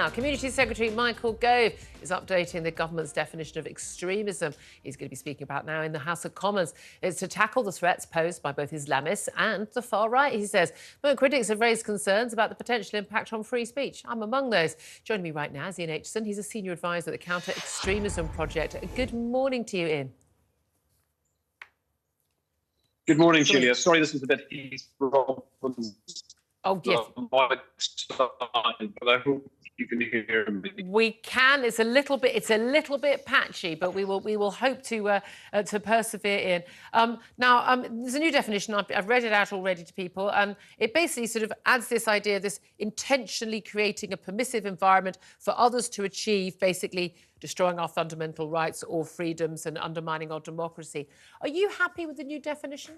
now. Community Secretary Michael Gove is updating the government's definition of extremism. He's going to be speaking about now in the House of Commons. It's to tackle the threats posed by both Islamists and the far right, he says. But critics have raised concerns about the potential impact on free speech. I'm among those. Joining me right now is Ian Acheson. He's a senior advisor at the Counter-Extremism Project. Good morning to you, Ian. Good morning, Julia. Sorry, this is a bit easy. Oh, yes. But I hope you can hear me. We can. It's a little bit patchy, but we will hope to persevere in. Now, there's a new definition. I've read it out already to people. It basically sort of adds this idea of this intentionally creating a permissive environment for others to achieve, basically destroying our fundamental rights or freedoms and undermining our democracy. Are you happy with the new definition?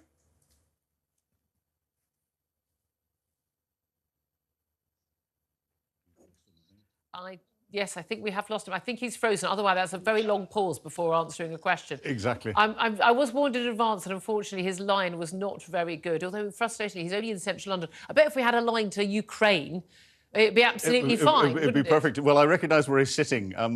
Yes, I think we have lost him. I think he's frozen. Otherwise, that's a very long pause before answering a question. Exactly. I was warned in advance that, unfortunately, his line was not very good. Although, frustratingly, he's only in central London. I bet if we had a line to Ukraine, it'd be absolutely fine. It'd be perfect. Well, I recognise where he's sitting. I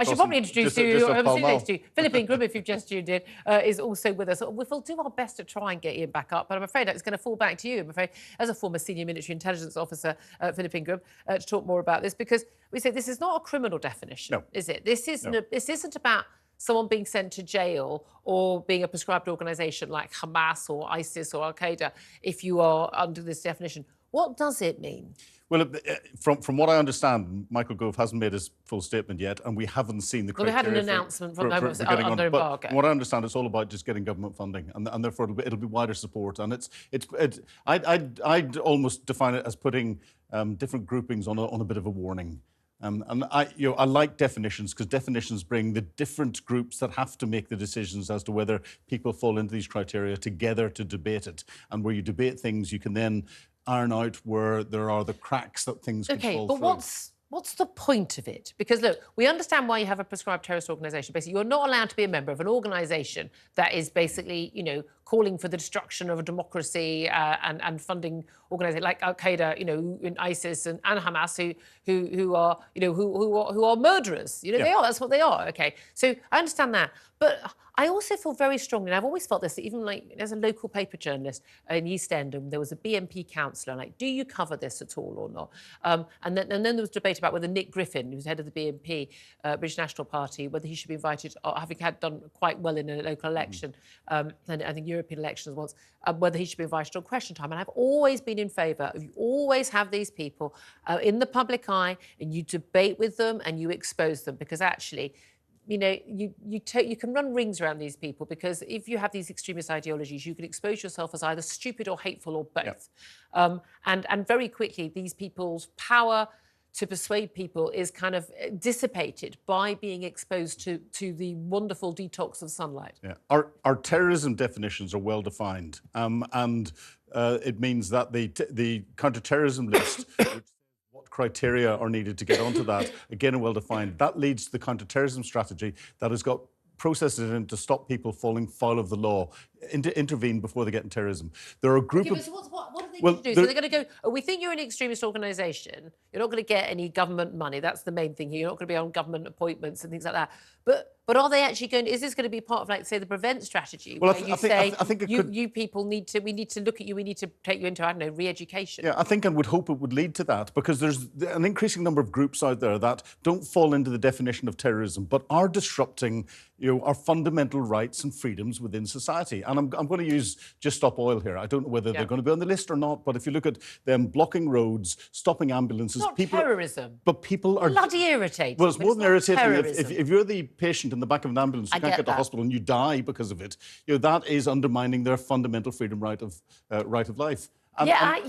should probably introduce you. I'm sitting next to you. Philippine Grimm, if you've just tuned in, is also with us. We'll do our best to try and get Ian back up, but I'm afraid it's going to fall back to you, I'm afraid, as a former senior military intelligence officer, Philippine Grimm, to talk more about this, because we say this is not a criminal definition, is it? This isn't about someone being sent to jail or being a prescribed organisation like Hamas or ISIS or Al-Qaeda if you are under this definition. What does it mean? Well, from what I understand, Michael Gove hasn't made his full statement yet, and we haven't seen the criteria. Well, we had an announcement from them under embargo. From what I understand, it's all about just getting government funding, and therefore it'll be wider support. And I'd almost define it as putting different groupings on a bit of a warning. And I like definitions, because definitions bring the different groups that have to make the decisions as to whether people fall into these criteria together to debate it. And where you debate things, you can then iron out where there are the cracks that things could fall through. Okay, but what's the point of it? Because, look, we understand why you have a prescribed terrorist organisation. Basically, you're not allowed to be a member of an organisation that is basically, calling for the destruction of a democracy and funding organisations like Al-Qaeda, and ISIS and Hamas, who are murderers. They are. That's what they are. Okay, so I understand that, but I also feel very strongly, and I've always felt this, even as a local paper journalist in East End, and there was a BNP councillor, do you cover this at all or not? And then there was debate about whether Nick Griffin, who's head of the BNP, British National Party, whether he should be invited, having done quite well in a local election, and I think European elections once, whether he should be invited on Question Time. And I've always been in favour of, you always have these people in the public eye, and you debate with them and you expose them, because actually, you can run rings around these people, because if you have these extremist ideologies, you can expose yourself as either stupid or hateful or both. Yep. And very quickly, these people's power to persuade people is kind of dissipated by being exposed to the wonderful detox of sunlight. Yeah. Our terrorism definitions are well defined, and it means that the counter-terrorism list, what criteria are needed to get onto that, again, are well defined. That leads to the counter-terrorism strategy that has got processes in to stop people falling foul of the law, intervene before they get in terrorism. There are a group of... So what are they going to do? So they're going to go, we think you're an extremist organisation, you're not going to get any government money, that's the main thing here, you're not going to be on government appointments and things like that. But are they actually going to... Is this going to be part of, say, the prevent strategy? Well, I think you people need to... We need to look at you, we need to take you into, I don't know, re-education. Yeah, I think and would hope it would lead to that, because there's an increasing number of groups out there that don't fall into the definition of terrorism, but are disrupting, our fundamental rights and freedoms within society. And I'm going to use Just Stop Oil here. I don't know whether they're going to be on the list or not, but if you look at them blocking roads, stopping ambulances... It's not terrorism. But people are... Bloody irritating. Well, it's more than irritating. If you're the patient in the back of an ambulance, you can't get to hospital and you die because of it, that is undermining their fundamental freedom right of life. I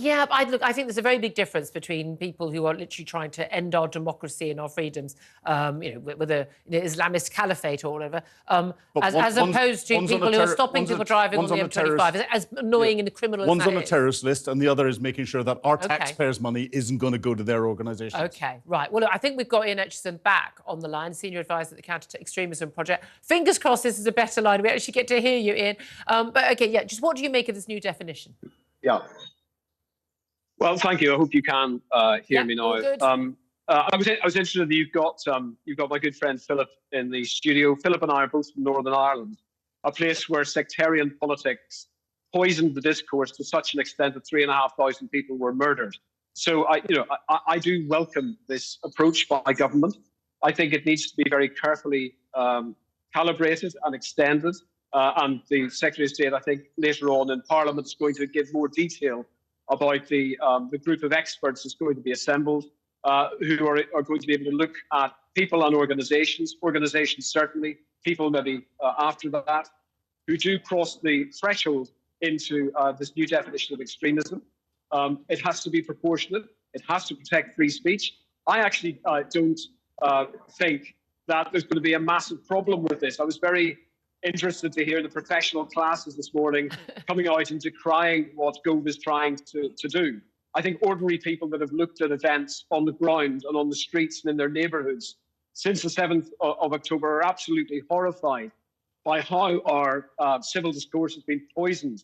think there's a very big difference between people who are literally trying to end our democracy and our freedoms, with a Islamist caliphate or whatever, as opposed to people who are stopping people driving on the M25, as annoying in the criminal. One's on a terrorist list, and the other is making sure that our taxpayers' money isn't going to go to their organisations. Okay, right. Well, look, I think we've got Ian Acheson back on the line, senior advisor at the Counter-Extremism Project. Fingers crossed this is a better line. We actually get to hear you, Ian. But okay, just what do you make of this new definition? Yeah. Well, thank you. I hope you can hear me now. I was interested that you've got my good friend Philip in the studio. Philip and I are both from Northern Ireland, a place where sectarian politics poisoned the discourse to such an extent that 3,500 people were murdered. So I do welcome this approach by government. I think it needs to be very carefully calibrated and extended. And the Secretary of State, I think, later on in Parliament is going to give more detail about the group of experts that's going to be assembled, who are going to be able to look at people and organisations certainly, people maybe after that, who do cross the threshold into this new definition of extremism. It has to be proportionate. It has to protect free speech. I actually don't think that there's going to be a massive problem with this. I was very interested to hear the professional classes this morning coming out and decrying what Gove is trying to do. I think ordinary people that have looked at events on the ground and on the streets and in their neighbourhoods since the 7th of October are absolutely horrified by how our civil discourse has been poisoned.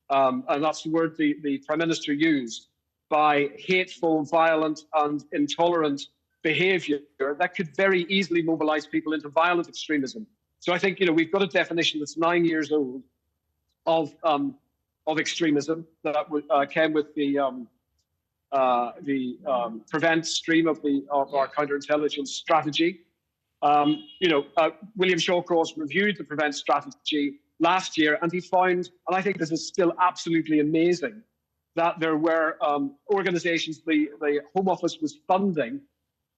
And that's the word the Prime Minister used, by hateful, violent and intolerant behaviour that could very easily mobilise people into violent extremism. So I think, we've got a definition that's 9 years old of extremism that came with the prevent stream of our counterintelligence strategy. William Shawcross reviewed the prevent strategy last year, and he found, and I think this is still absolutely amazing, that there were organisations the Home Office was funding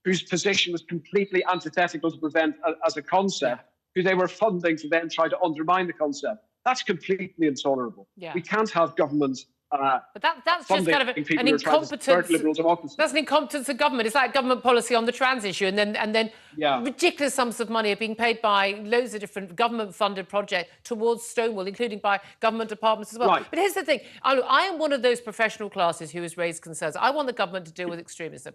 whose position was completely antithetical to prevent as a concept, who they were funding to then try to undermine the concept. That's completely intolerable. Yeah. We can't have government but that's just kind of an incompetence. That's an incompetence of government. It's like government policy on the trans issue, and then ridiculous sums of money are being paid by loads of different government-funded projects towards Stonewall, including by government departments as well. Right. But here's the thing: I am one of those professional classes who has raised concerns. I want the government to deal with extremism.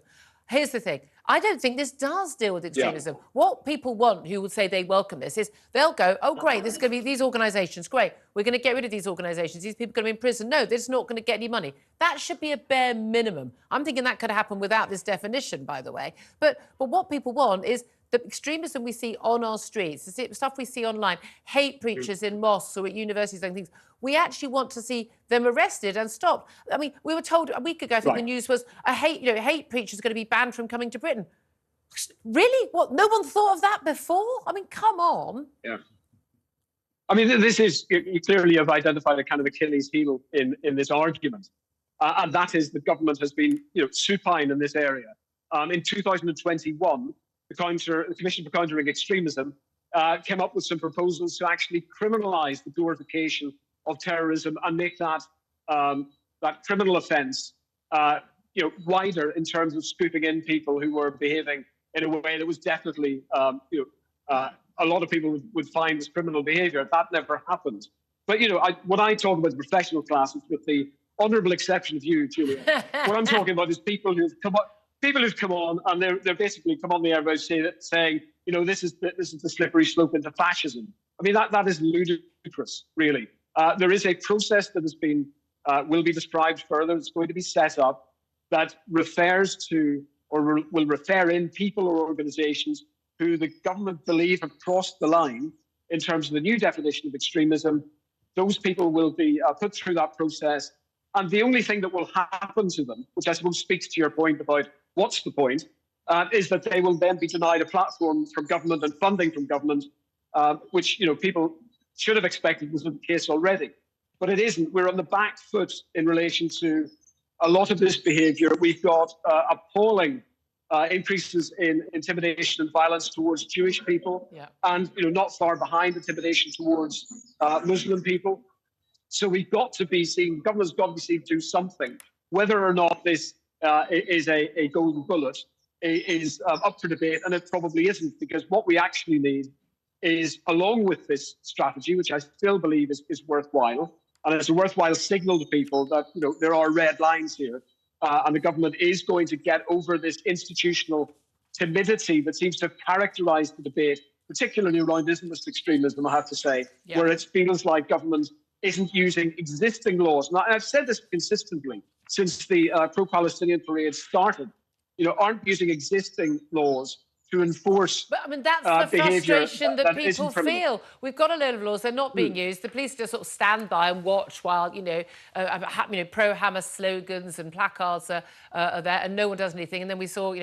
Here's the thing. I don't think this does deal with extremism. Yeah. What people want, who would say they welcome this, is they'll go, oh, great, this is going to be these organisations. Great, we're going to get rid of these organisations. These people are going to be in prison. No, they're just not going to get any money. That should be a bare minimum. I'm thinking that could happen without this definition, by the way. But what people want is the extremism we see on our streets, the stuff we see online, hate preachers in mosques or at universities and things. We actually want to see them arrested and stopped. I mean, we were told a week ago, I think the news was a hate preacher is going to be banned from coming to Britain. Really? What? No one thought of that before? I mean, come on. Yeah. I mean, this is, you clearly have identified a kind of Achilles heel in this argument. And that is the government has been, supine in this area. In 2021, the Commission for Countering Extremism came up with some proposals to actually criminalise the glorification of terrorism and make that criminal offence, wider in terms of scooping in people who were behaving in a way that was definitely, a lot of people would find as criminal behaviour. That never happened. But when I talk about professional classes, with the honourable exception of you, Julia, what I'm talking about is people who've come on. People who've come on and they're basically come on the air saying, this is the slippery slope into fascism. I mean, that is ludicrous, really. There is a process that has been will be described further. It's going to be set up that refers to or will refer in people or organisations who the government believe have crossed the line in terms of the new definition of extremism. Those people will be put through that process. And the only thing that will happen to them, which I suppose speaks to your point about what's the point, is that they will then be denied a platform from government and funding from government, which people should have expected was the case already. But it isn't. We're on the back foot in relation to a lot of this behaviour. We've got appalling increases in intimidation and violence towards Jewish people, and not far behind intimidation towards Muslim people. So we've got to be seen, government's got to be seen to do something. Whether or not this is a golden bullet is up for debate, and it probably isn't, because what we actually need is, along with this strategy, which I still believe is worthwhile, and it's a worthwhile signal to people that there are red lines here, and the government is going to get over this institutional timidity that seems to have characterised the debate, particularly around Islamist extremism, I have to say, where it feels like government isn't using existing laws. Now, I've said this consistently since the pro-Palestinian parade started. aren't using existing laws to enforce But I mean, that's the behaviour frustration that people isn't criminal. feel. We've got a load of laws, they're not being used. The police just sort of stand by and watch while, pro-Hamas slogans and placards are there and no one does anything. And then we saw,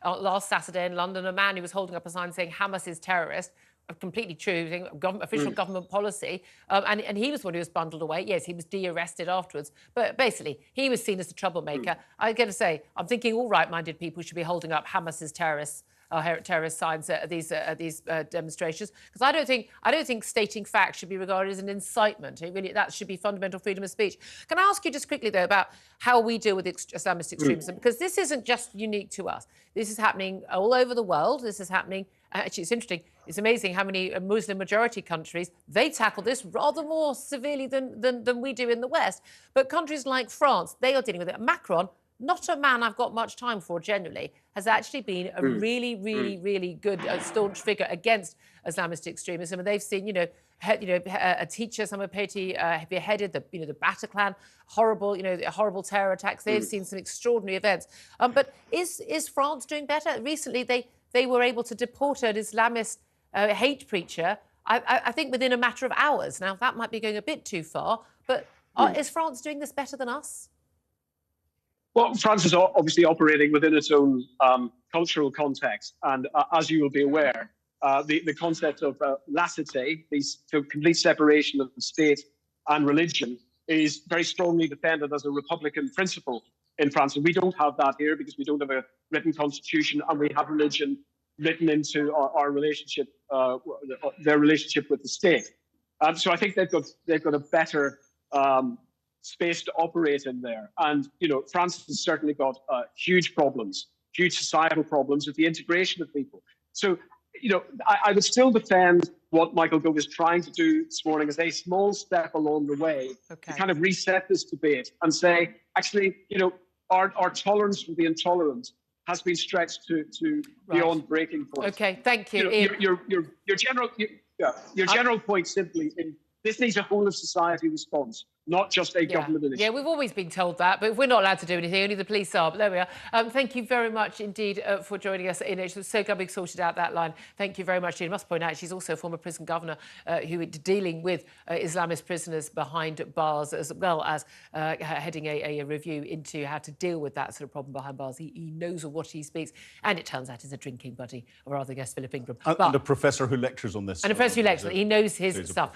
last Saturday in London, a man who was holding up a sign saying Hamas is terrorist. Completely true, official government policy. And he was the one who was bundled away. Yes, he was de-arrested afterwards. But basically, he was seen as a troublemaker. I got to say, I'm thinking all right-minded people should be holding up Hamas is terrorist signs at these demonstrations, because I don't think stating facts should be regarded as an incitement. That should be fundamental freedom of speech. Can I ask you just quickly though about how we deal with Islamist extremism, because this isn't just unique to us. This is happening all over the world. This is happening. Actually, it's interesting. It's amazing how many Muslim majority countries, they tackle this rather more severely than we do in the West. But countries like France, they are dealing with it. Macron, not a man I've got much time for generally, has actually been a really good, staunch figure against Islamist extremism. And they've seen, a teacher, Samuel Paty, beheaded, the Bataclan, horrible terror attacks. They've seen some extraordinary events. But is France doing better? Recently, they were able to deport an Islamist hate preacher, I think within a matter of hours. Now, that might be going a bit too far, but is France doing this better than us? Well, France is obviously operating within its own cultural context. And as you will be aware, the concept of laicite, the complete separation of the state and religion, is very strongly defended as a republican principle in France. And we don't have that here because we don't have a written constitution and we have religion written into our relationship, their relationship with the state. So I think they've got a better space to operate in there. And, France has certainly got huge societal problems with the integration of people. So, I would still defend what Michael Gove is trying to do this morning as a small step along the way to kind of reset this debate and say, actually, our tolerance for the intolerant has been stretched to beyond breaking point. Okay, thank you, Ian. Your general point simply in this needs a whole of society response, not just a government initiative. Yeah, we've always been told that, but we're not allowed to do anything, only the police are. But there we are. Thank you very much indeed for joining us. It's so glad we've sorted out that line. Thank you very much. I must point out she's also a former prison governor who is dealing with Islamist prisoners behind bars, as well as heading a review into how to deal with that sort of problem behind bars. He knows of what he speaks, and it turns out he's a drinking buddy of our other guest, Philip Ingram. And a professor who lectures on this. And a professor who lectures. He knows his stuff.